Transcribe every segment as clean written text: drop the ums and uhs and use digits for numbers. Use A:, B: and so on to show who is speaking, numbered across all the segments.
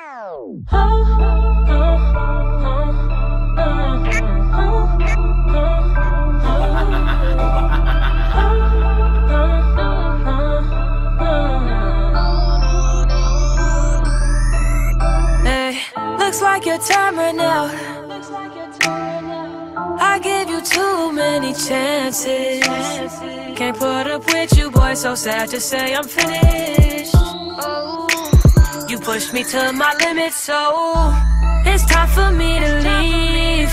A: Hey, looks like your time ran out. I give you too many chances. Can't put up with you, boy, so sad to say I'm finished. You pushed me to my limit, so it's time for me to leave.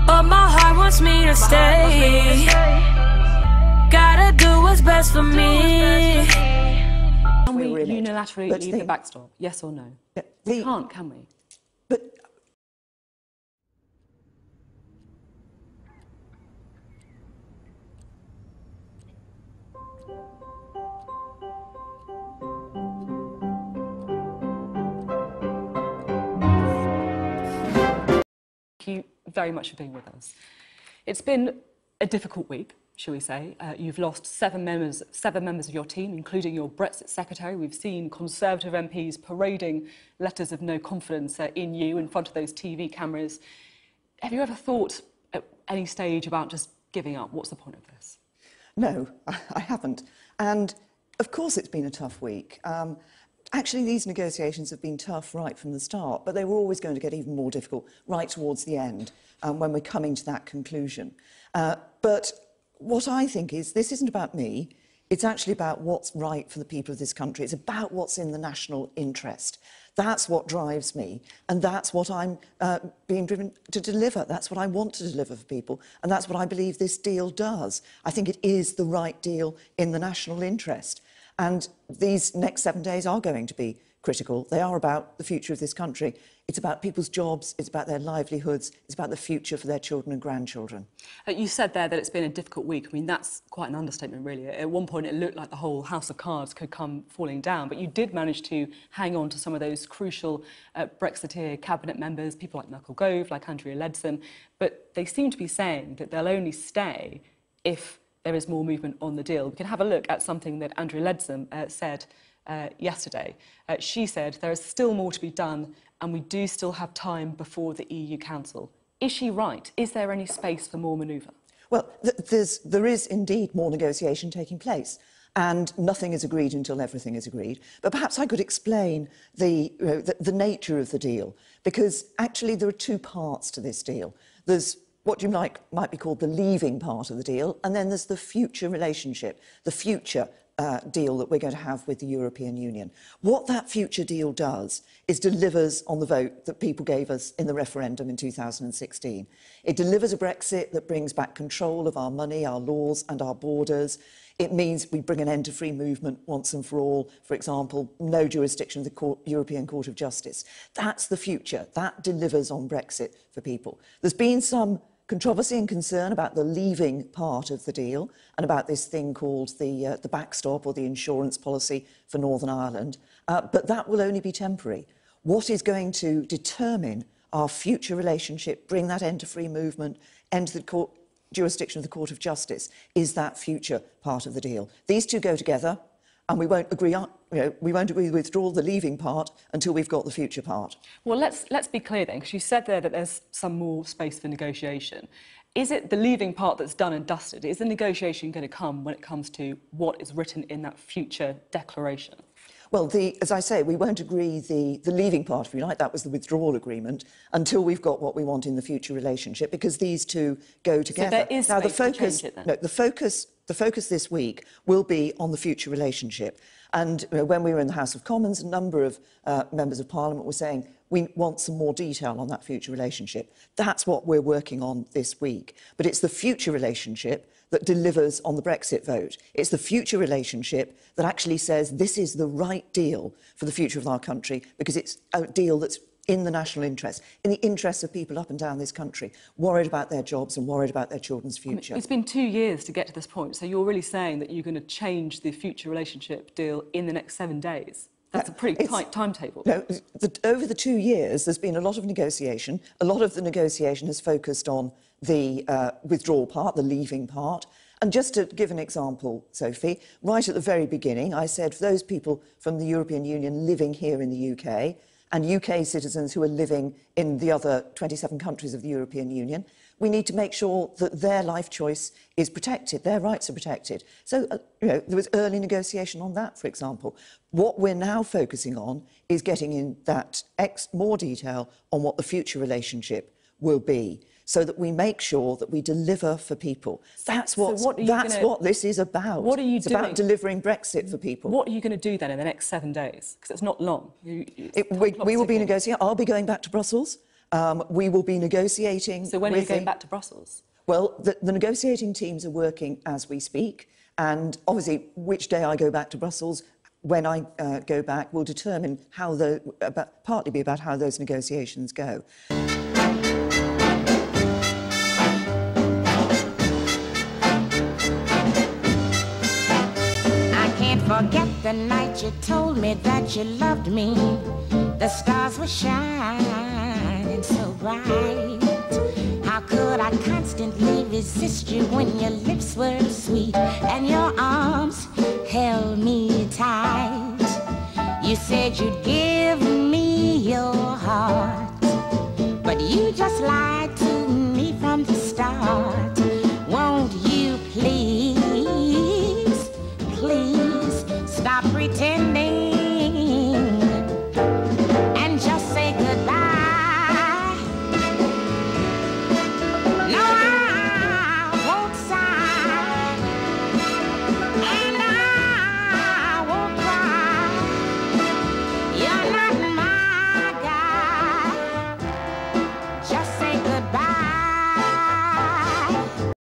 A: But my heart wants me to stay. Gotta do what's best for me.
B: Can we unilaterally leave the backstop? Yes or no? We can't, can we?
C: But
B: Thank you very much for being with us. It's been a difficult week, shall we say. You've lost seven members of your team, including your Brexit secretary. We've seen Conservative MPs parading letters of no confidence in you in front of those TV cameras. Have you ever thought at any stage about just giving up? What's the point of this?
C: no, I haven't. And of course it's been a tough week. Actually, these negotiations have been tough right from the start, but they were always going to get even more difficult right towards the end when we're coming to that conclusion. But what I think is this isn't about me. It's actually about what's right for the people of this country. It's about what's in the national interest. That's what drives me, and that's what I'm being driven to deliver. That's what I want to deliver for people, and that's what I believe this deal does. I think it is the right deal in the national interest. And these next 7 days are going to be critical. They are about the future of this country. It's about people's jobs, it's about their livelihoods, it's about the future for their children and grandchildren.
B: You said there that it's been a difficult week. I mean, that's quite an understatement, really. At one point, it looked like the whole house of cards could come falling down, but you did manage to hang on to some of those crucial Brexiteer cabinet members, people like Michael Gove, like Andrea Leadsom, but they seem to be saying that they'll only stay if there is more movement on the deal. We can have a look at something that Andrea Leadsom said yesterday. She said there is still more to be done and we do still have time before the EU Council. Is she right? Is there any space for more manoeuvre?
C: Well, there is indeed more negotiation taking place, and nothing is agreed until everything is agreed. But perhaps I could explain the nature of the deal, because actually there are two parts to this deal. There's what you might be called the leaving part of the deal, and then there's the future relationship, the future deal that we're going to have with the European Union. What that future deal does is delivers on the vote that people gave us in the referendum in 2016. It delivers a Brexit that brings back control of our money, our laws and our borders. It means we bring an end to free movement once and for all. For example, no jurisdiction of the European Court of Justice. That's the future. That delivers on Brexit for people. There's been some controversy and concern about the leaving part of the deal and about this thing called the backstop or the insurance policy for Northern Ireland, but that will only be temporary. What is going to determine our future relationship, bring that end to free movement, end to the jurisdiction of the Court of Justice, is that future part of the deal. These two go together, and we won't agree on, we won't agree to withdraw the leaving part until we've got the future part.
B: Well, let's be clear then, because you said there that there's some more space for negotiation. Is it the leaving part that's done and dusted? Is the negotiation going to come when it comes to what is written in that future declaration?
C: Well, as I say, we won't agree the leaving part, if you like, that was the withdrawal agreement, until we've got what we want in the future relationship, because these two go together.
B: So there is
C: now,
B: space to change it then?
C: No, the focus this week will be on the future relationship. And when we were in the House of Commons, a number of members of Parliament were saying, we want some more detail on that future relationship. That's what we're working on this week. But it's the future relationship that delivers on the Brexit vote. It's the future relationship that actually says this is the right deal for the future of our country, because it's a deal that's in the national interest, in the interests of people up and down this country, worried about their jobs and worried about their children's future.
B: I mean, it's been 2 years to get to this point, so you're really saying that you're going to change the future relationship deal in the next 7 days? That's a pretty tight timetable.
C: No, over the 2 years, there's been a lot of negotiation. A lot of the negotiation has focused on the withdrawal part, the leaving part. And just to give an example, Sophie, right at the very beginning, I said for those people from the European Union living here in the UK and UK citizens who are living in the other 27 countries of the European Union, we need to make sure that their life choice is protected, their rights are protected. So, there was early negotiation on that, for example. What we're now focusing on is getting in that more detail on what the future relationship will be, so that we make sure that we deliver for people. That's what this is about.
B: What are you
C: it's
B: doing?
C: about delivering Brexit for people.
B: What are you going to do then in the next 7 days? Because it's not long.
C: We will be negotiating. I'll be going back to Brussels. We will be negotiating.
B: So when are you going back to Brussels?
C: Well, the negotiating teams are working as we speak, and obviously which day I go back to Brussels, when I go back, will determine how partly be about how those negotiations go.
D: Forget the night you told me that you loved me. The stars were shining so bright. How could I constantly resist you when your lips were sweet and your arms held me tight? You said you'd give me your heart, but you just lied to me from the start. Won't you please, please stop pretending